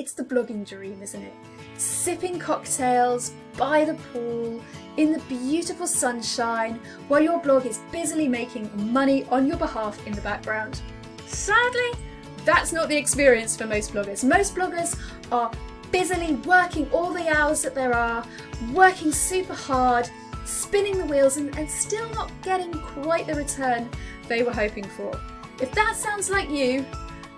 It's the blogging dream, isn't it? Sipping cocktails by the pool in the beautiful sunshine while your blog is busily making money on your behalf in the background. Sadly, that's not the experience for most bloggers. Most bloggers are busily working all the hours that there are, working super hard, spinning the wheels and still not getting quite the return they were hoping for. If that sounds like you,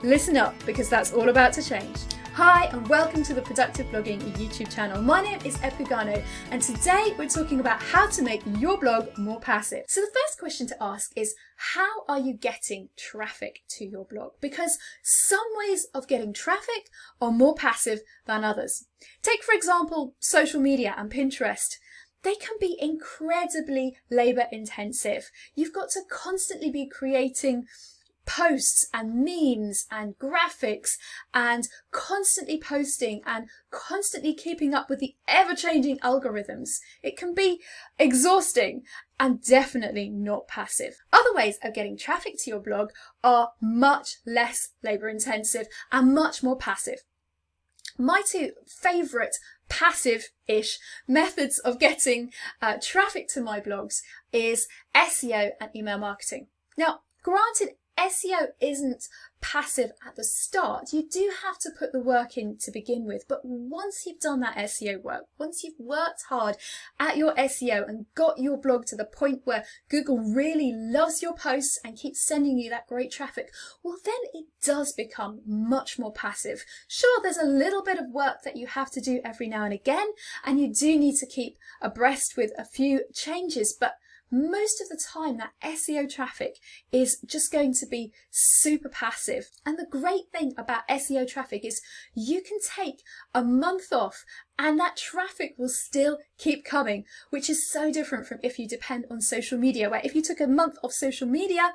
listen up, because that's all about to change. Hi and welcome to the Productive Blogging YouTube channel. My name is Epugano and today we're talking about how to make your blog more passive. So the first question to ask is, how are you getting traffic to your blog? Because some ways of getting traffic are more passive than others. Take for example social media and Pinterest. They can be incredibly labor intensive. You've got to constantly be creating posts and memes and graphics and constantly posting and constantly keeping up with the ever-changing algorithms. It can be exhausting and definitely not passive. Other ways of getting traffic to your blog are much less labor intensive and much more passive. My two favourite passive-ish methods of getting traffic to my blogs is SEO and email marketing. Now, granted, SEO isn't passive at the start. You do have to put the work in to begin with, but once you've done that SEO work, once you've worked hard at your SEO and got your blog to the point where Google really loves your posts and keeps sending you that great traffic, well then it does become much more passive. Sure, there's a little bit of work that you have to do every now and again, and you do need to keep abreast with a few changes, but most of the time that SEO traffic is just going to be super passive. And the great thing about SEO traffic is you can take a month off and that traffic will still keep coming, which is so different from if you depend on social media, where if you took a month off social media,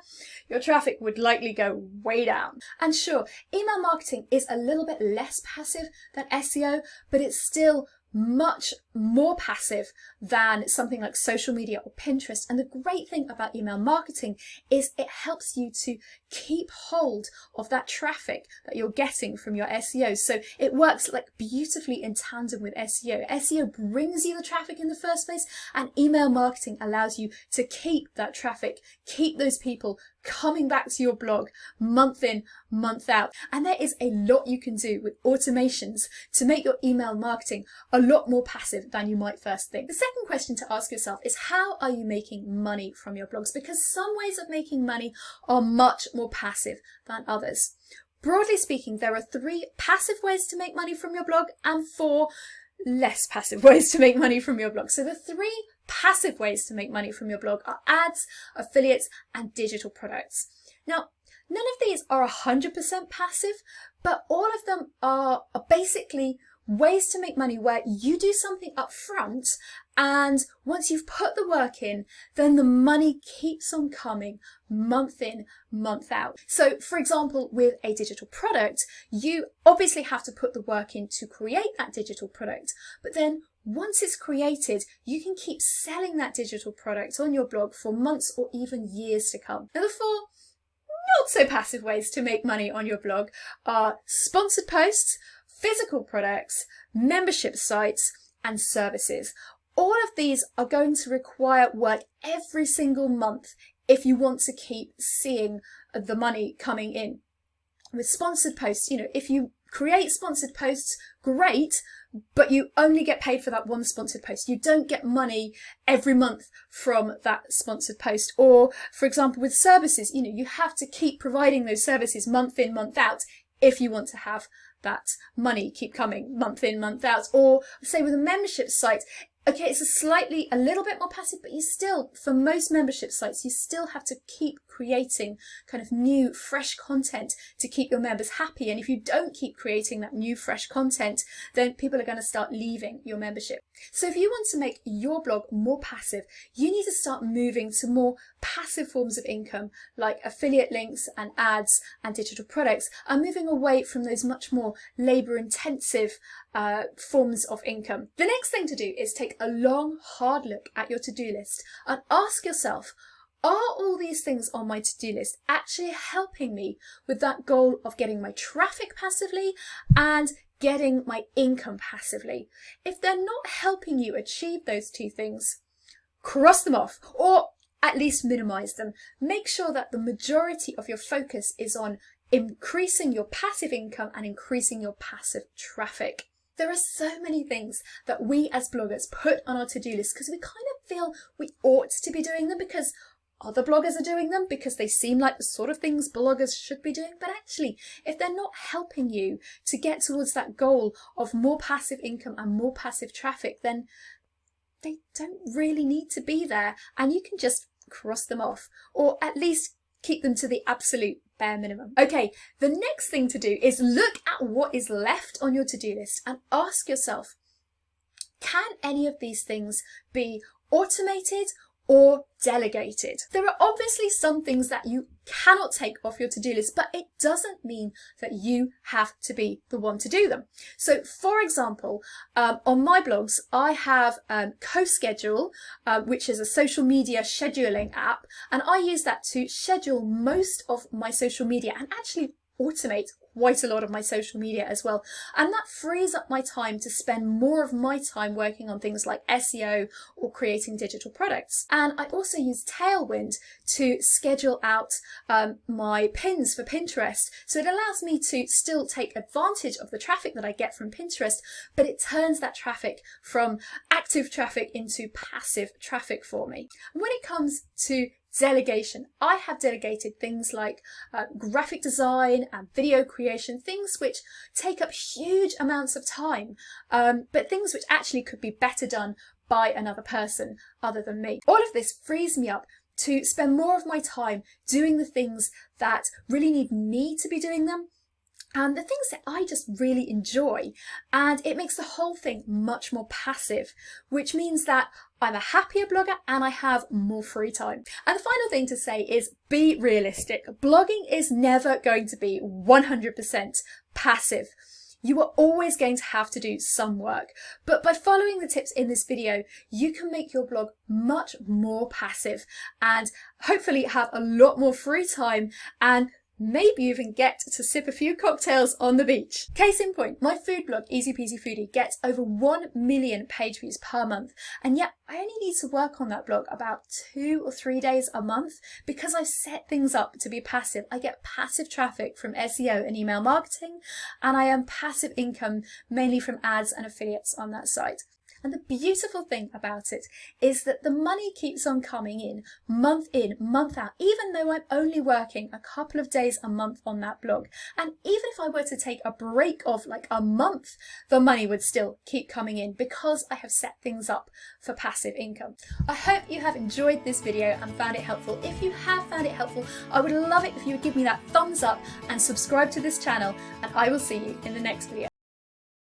your traffic would likely go way down. And sure, email marketing is a little bit less passive than SEO, but it's still much more passive than something like social media or Pinterest. And the great thing about email marketing is it helps you to keep hold of that traffic that you're getting from your SEO. So it works like beautifully in tandem with SEO. SEO brings you the traffic in the first place, and email marketing allows you to keep that traffic, keep those people coming back to your blog month in, month out. And there is a lot you can do with automations to make your email marketing a lot more passive than you might first think. The second question to ask yourself is, how are you making money from your blogs? Because some ways of making money are much more passive than others. Broadly speaking, there are 3 passive ways to make money from your blog and 4 less passive ways to make money from your blog. So the 3 passive ways to make money from your blog are ads, affiliates, and digital products. Now, none of these are 100% passive, but all of them are basically ways to make money where you do something up front, and once you've put the work in, then the money keeps on coming month in, month out. So for example, with a digital product, you obviously have to put the work in to create that digital product, but then once it's created, you can keep selling that digital product on your blog for months or even years to come. Now, the 4 not so passive ways to make money on your blog are sponsored posts, physical products, membership sites, and services. All of these are going to require work every single month if you want to keep seeing the money coming in. With sponsored posts, if you create sponsored posts, great, but you only get paid for that one sponsored post. You don't get money every month from that sponsored post. Or, for example, with services, you have to keep providing those services month in, month out if you want to have that money keep coming month in, month out. Or say with a membership site, okay, it's a little bit more passive, but you still, for most membership sites, you still have to keep creating kind of new, fresh content to keep your members happy. And if you don't keep creating that new, fresh content, then people are going to start leaving your membership. So if you want to make your blog more passive, you need to start moving to more passive forms of income, like affiliate links and ads and digital products, and moving away from those much more labor-intensive forms of income. The next thing to do is take a long, hard look at your to-do list and ask yourself, are all these things on my to-do list actually helping me with that goal of getting my traffic passively and getting my income passively. If they're not helping you achieve those two things, cross them off, or at least minimize them. Make sure that the majority of your focus is on increasing your passive income and increasing your passive traffic. There are so many things that we as bloggers put on our to-do list because we kind of feel we ought to be doing them because other bloggers are doing them, because they seem like the sort of things bloggers should be doing. But actually, if they're not helping you to get towards that goal of more passive income and more passive traffic, then they don't really need to be there, and you can just cross them off, or at least keep them to the absolute bare minimum. Okay, the next thing to do is look at what is left on your to-do list and ask yourself, can any of these things be automated or delegated? There are obviously some things that you cannot take off your to-do list, but it doesn't mean that you have to be the one to do them. So for example, on my blogs, I have CoSchedule, which is a social media scheduling app, and I use that to schedule most of my social media and actually automate quite a lot of my social media as well. And that frees up my time to spend more of my time working on things like SEO or creating digital products. And I also use Tailwind to schedule out my pins for Pinterest. So it allows me to still take advantage of the traffic that I get from Pinterest, but it turns that traffic from active traffic into passive traffic for me. And when it comes to delegation, I have delegated things like graphic design and video creation, things which take up huge amounts of time, but things which actually could be better done by another person other than me. All of this frees me up to spend more of my time doing the things that really need me to be doing them, and the things that I just really enjoy, and it makes the whole thing much more passive, which means that I'm a happier blogger and I have more free time. And the final thing to say is be realistic. Blogging is never going to be 100% passive. You are always going to have to do some work, but by following the tips in this video, you can make your blog much more passive and hopefully have a lot more free time, and maybe even get to sip a few cocktails on the beach. Case in point, my food blog, Easy Peasy Foodie, gets over 1 million page views per month, and yet I only need to work on that blog about 2 or 3 days a month because I've set things up to be passive. I get passive traffic from SEO and email marketing, and I earn passive income mainly from ads and affiliates on that site. And the beautiful thing about it is that the money keeps on coming in, month out, even though I'm only working a couple of days a month on that blog. And even if I were to take a break of like a month, the money would still keep coming in because I have set things up for passive income. I hope you have enjoyed this video and found it helpful. If you have found it helpful, I would love it if you would give me that thumbs up and subscribe to this channel, and I will see you in the next video.